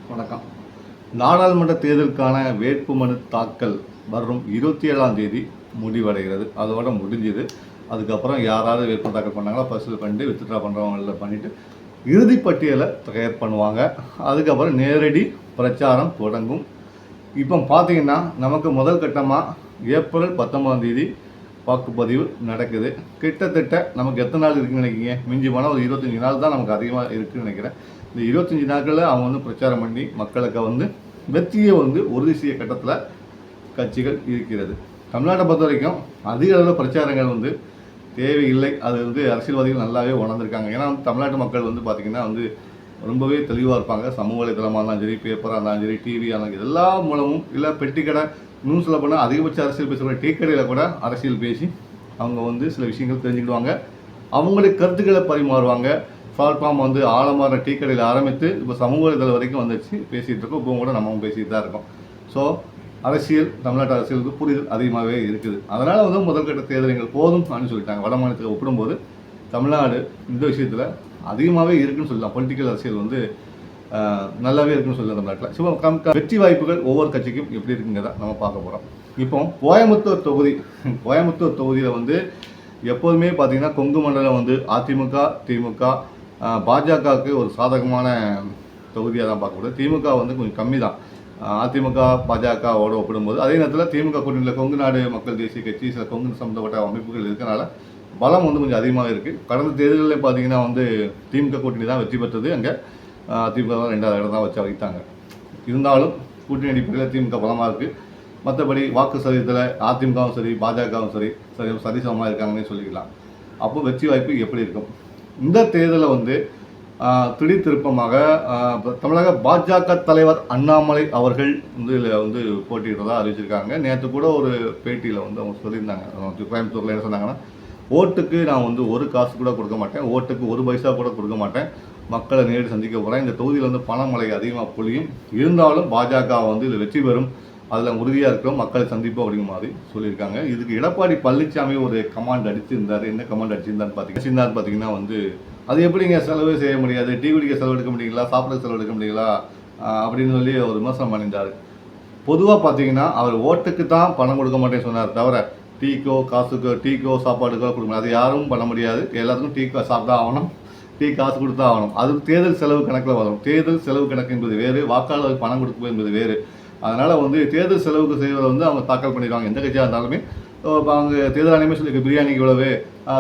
வணக்கம். நாடாளுமன்ற தேர்தலுக்கான வேட்புமனு தாக்கல் வரும் 27ஆம் தேதி முடிவடைகிறது. அதோட முடிஞ்சுது. அதுக்கப்புறம் யாராவது வேட்புமனு தாக்கல் பண்ணாங்களோ ஃபர்ஸ்ட் பண்ணிட்டு வித்ட்ரா பண்ணுறவங்கள பண்ணிவிட்டு இறுதி பட்டியலை தயார் பண்ணுவாங்க. அதுக்கப்புறம் நேரடி பிரச்சாரம் தொடங்கும். இப்போ பார்த்தீங்கன்னா நமக்கு முதல் கட்டமாக ஏப்ரல் 19ஆம் தேதி வாக்குப்பதிவு நடக்குது. கிட்டத்தட்ட நமக்கு எத்தனை நாள் இருக்குன்னு நினைக்கிங்க? மிஞ்சி போனால் ஒரு 25 நாள் தான் நமக்கு அதிகமாக இருக்குதுன்னு நினைக்கிறேன். இந்த 25 நாட்களில் அவங்க பிரச்சாரம் பண்ணி மக்களுக்கு வெற்றியை உறுதி செய்ய கட்டத்தில் கட்சிகள் இருக்கிறது. தமிழ்நாட்டை பொறுத்த வரைக்கும் அதிக அளவில் பிரச்சாரங்கள் தேவையில்லை. அது அரசியல்வாதிகள் நல்லாவே உணர்ந்திருக்காங்க. ஏன்னா தமிழ்நாட்டு மக்கள் பார்த்திங்கன்னா ரொம்பவே தெளிவாக இருப்பாங்க. சமூக வலைதளமாக இருந்தாலும் சரி, பேப்பராக இருந்தாலும் சரி, டிவியாக இருந்தாலும் எல்லா மூலமும் இல்லை பெட்டிக்கடை நியூஸில் போனால் அதிகபட்ச அரசியல் பேசுகிற டீ கடையில் கூட அரசியல் பேசி அவங்க சில விஷயங்கள் தெரிஞ்சுக்கிடுவாங்க. அவங்களுடைய கருத்துக்களை பரிமாறுவாங்க. பிளாட்ஃபார்ம் ஆழமான டீ கடையில் ஆரம்பித்து இப்போ சமூக வலைதளம் வரைக்கும் வந்துச்சு பேசிகிட்டு இருக்கோம். இப்போ கூட நம்ம பேசிகிட்டு தான் இருக்கோம். ஸோ அரசியல் தமிழ்நாட்டு அரசியலுக்கு புரிதல் அதிகமாகவே இருக்குது. அதனால் முதல்கட்ட தேர்தல்கள் போதும் அப்படின்னு சொல்லிட்டாங்க. வட மாநிலத்தில் ஒப்பிடும்போது தமிழ்நாடு இந்த விஷயத்தில் அதிகமாகவே இருக்குன்னு சொல்லலாம். பொலிட்டிக்கல் அரசியல் நல்லாவே இருக்குன்னு சொல்லலாம் தமிழ்நாட்டில். ஸோ வெற்றி வாய்ப்புகள் ஒவ்வொரு கட்சிக்கும் எப்படி இருக்குங்கிறத நம்ம பார்க்க போகிறோம். இப்போ கோயம்புத்தூர் தொகுதியில் எப்போதுமே பார்த்திங்கன்னா கொங்கு மண்டலம் அதிமுக, திமுக, பாஜகவுக்கு ஒரு சாதகமான தொகுதியாக தான் பார்க்கப்படுது. திமுக கொஞ்சம் கம்மி தான் அதிமுக பாஜகவோட ஒப்பிடும்போது. அதே நேரத்தில் திமுக கூட்டணியில் கொங்கு நாடு மக்கள் தேசிய கட்சி, சில கொங்கு சம்பந்தப்பட்ட அமைப்புகள் இருக்கனால பலம் கொஞ்சம் அதிகமாக இருக்குது. கடந்த தேர்தலில் பார்த்திங்கன்னா திமுக கூட்டணி தான் வெற்றி பெற்றது. அங்கே திமுக தான் 2வது இடம் தான் வச்சு வைத்தாங்க. இருந்தாலும் கூட்டணி அடிப்படையில் திமுக பலமாக இருக்குது. மற்றபடி வாக்கு சதவீதத்தில் அதிமுகவும் சரி, பாஜகவும் சரி சரிசமமாக இருக்காங்கன்னு சொல்லிக்கலாம். அப்போ வெற்றி வாய்ப்பு எப்படி இருக்கும்? இந்த தேர்தலில் திடீர் திருப்பமாக தமிழக பாஜக தலைவர் அண்ணாமலை அவர்கள் இதில் போட்டியிடுறதா அறிவிச்சிருக்காங்க. நேற்று கூட ஒரு பேட்டியில் அவங்க சொல்லியிருந்தாங்க. கோயம்புத்தூரில் என்ன சொன்னாங்கன்னா, ஓட்டுக்கு நான் ஒரு காசு கூட கொடுக்க மாட்டேன், ஓட்டுக்கு ஒரு பைசா கூட கொடுக்க மாட்டேன், மக்களை நேரடி சந்திக்க போகிறேன், இந்த தொகுதியில் பணமழை அதிகமாக பொழியும், இருந்தாலும் பாஜக இதில் வெற்றி பெறும், அதில் உறுதியாக இருக்கிறோம், மக்களை சந்திப்போம் அப்படிங்கிற மாதிரி சொல்லியிருக்காங்க. இதுக்கு எடப்பாடி பழனிசாமி ஒரு கமாண்ட் அடிச்சிருந்தார். என்ன கமாண்ட் அடிச்சிருந்தான்னு பார்த்தீங்கன்னா அது எப்படிங்க செலவு செய்ய முடியாது, டீ குடிக்க செலவு எடுக்க முடியுங்களா, சாப்பிட செலவு எடுக்க முடியுங்களா அப்படின்னு சொல்லி ஒரு விமர்சனம் பண்ணியிருந்தார். பொதுவாக பார்த்தீங்கன்னா அவர் ஓட்டுக்கு தான் பணம் கொடுக்க மாட்டேன்னு சொன்னார் தவிர டீக்கோ சாப்பாடுக்கோ கொடுக்கணும், அது யாரும் பண்ண முடியாது. எல்லாத்துக்கும் டீ சாப்பிட்டா ஆகணும், டீ காசு கொடுத்தா ஆகணும். அது தேர்தல் செலவு கணக்கில் வரும். தேர்தல் செலவு கணக்கு என்பது வேறு, வாக்காளருக்கு பணம் கொடுப்பது என்பது வேறு. அதனால் தேர்தல் செலவுக்கு செய்வதை அவங்க தாக்கல் பண்ணிடுவாங்க. எந்த கட்சியாக இருந்தாலுமே இப்போ அவங்க தேர்தல் ஆணையமே சொல்லி பிரியாணிக்கு இவ்வளவு,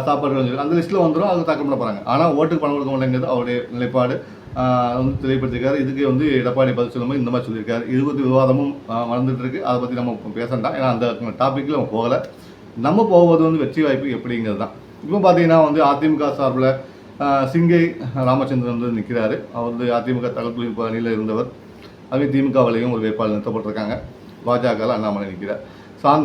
சாப்பாடு அந்த லிஸ்ட்டில் வந்துடும், அது தாக்கல் பண்ண போகிறாங்க. ஆனால் ஓட்டுக்கு பணம் கொடுக்க மாட்டேங்கிறது அவருடைய நிலைப்பாடு தெளிவுபடுத்திருக்காரு. இதுக்கு எடப்பாடி பதில் சொல்லும்போது இந்த மாதிரி சொல்லியிருக்காரு. இது பற்றி விவாதமும் வளர்ந்துட்டு இருக்கு. அதை பற்றி நம்ம பேசண்டாம். ஏன்னா அந்த டாப்பிக்கில் நம்ம போகலை. நம்ம போவது வெற்றி வாய்ப்பு எப்படிங்கிறது தான். இப்போ பார்த்தீங்கன்னா அதிமுக சார்பில் சிங்கை ராமச்சந்திரன் நிற்கிறாரு. அவர் அதிமுக தகவல் தொழில்நுட்ப அணியில் இருந்தவர். அதுவே திமுகவிலையும் ஒரு வேட்பாளர் நிறுத்தப்பட்டிருக்காங்க. பாஜகவில் அண்ணாமலை நிற்கிறார்.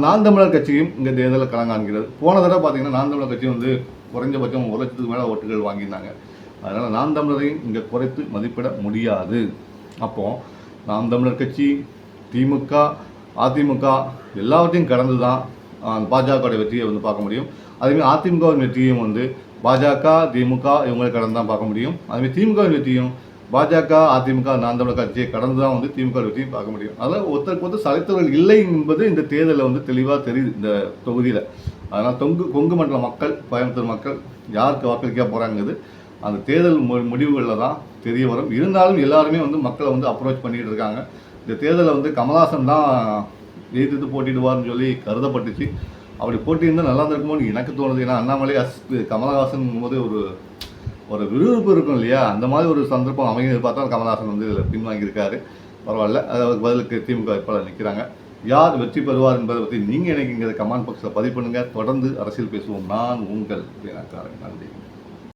நாம் தமிழர் கட்சியும் இங்கே தேர்தலில் களங்காண்கிறது. போன தடவை பார்த்தீங்கன்னா நாம் தமிழர் கட்சி குறைஞ்சபட்சம் 1 லட்சத்துக்கு மேலே ஓட்டுகள் வாங்கியிருந்தாங்க. அதனால் நாம் தமிழரையும் இங்கே குறைத்து மதிப்பிட முடியாது. அப்போது நாம் தமிழர் கட்சி, திமுக, அதிமுக எல்லாவற்றையும் கடந்து தான் பாஜகவுடைய வெற்றியை பார்க்க முடியும். அதேமாதிரி அதிமுகவின் வெற்றியும் பாஜக, திமுக இவங்களை கடந்து தான் பார்க்க முடியும். அதுமாதிரி திமுகவின் வெற்றியும் பாஜக, அதிமுக, நாம் தமிழர் கட்சியை கடந்து தான் திமுக வெற்றியும் பார்க்க முடியும். அதாவது ஒருத்தருக்கு சலைத்தவர்கள் இல்லை என்பது இந்த தேர்தலில் தெளிவாக தெரியுது இந்த தொகுதியில். அதனால் கொங்கு மண்டல மக்கள், கோயம்புத்தூர் மக்கள் யாருக்கு வாக்களிக்க போகிறாங்கிறது அந்த தேர்தல் முடிவுகளில் தான் தெரிய வரும். இருந்தாலும் எல்லாருமே மக்களை அப்ரோச் பண்ணிகிட்டு இருக்காங்க. இந்த தேர்தலில் கமல்ஹாசன் தான் எதிர்த்து போட்டிடுவார்னு சொல்லி கருதப்பட்டுச்சு. அப்படி போட்டியிருந்தால் நல்லா இருந்திருக்குமோன்னு எனக்கு தோணுது. ஏன்னா அண்ணாமலை கமல்ஹாசன் போது ஒரு விறுவிறுப்பு இருக்கும் இல்லையா, அந்த மாதிரி ஒரு சந்தர்ப்பம் அமைய பார்த்தா கமல்ஹாசன் இதில் பின்வாங்கியிருக்காரு. பரவாயில்ல, அதாவது பதிலுக்கு திமுக வேட்பாளர் நிற்கிறாங்க. யார் வெற்றி பெறுவார் என்பதை பற்றி நீங்கள் நினைக்கிறீங்க கமெண்ட் பாக்ஸில் பதிவு பண்ணுங்கள். தொடர்ந்து அரசியல் பேசுவோம். நான் உங்கள் நன்றி.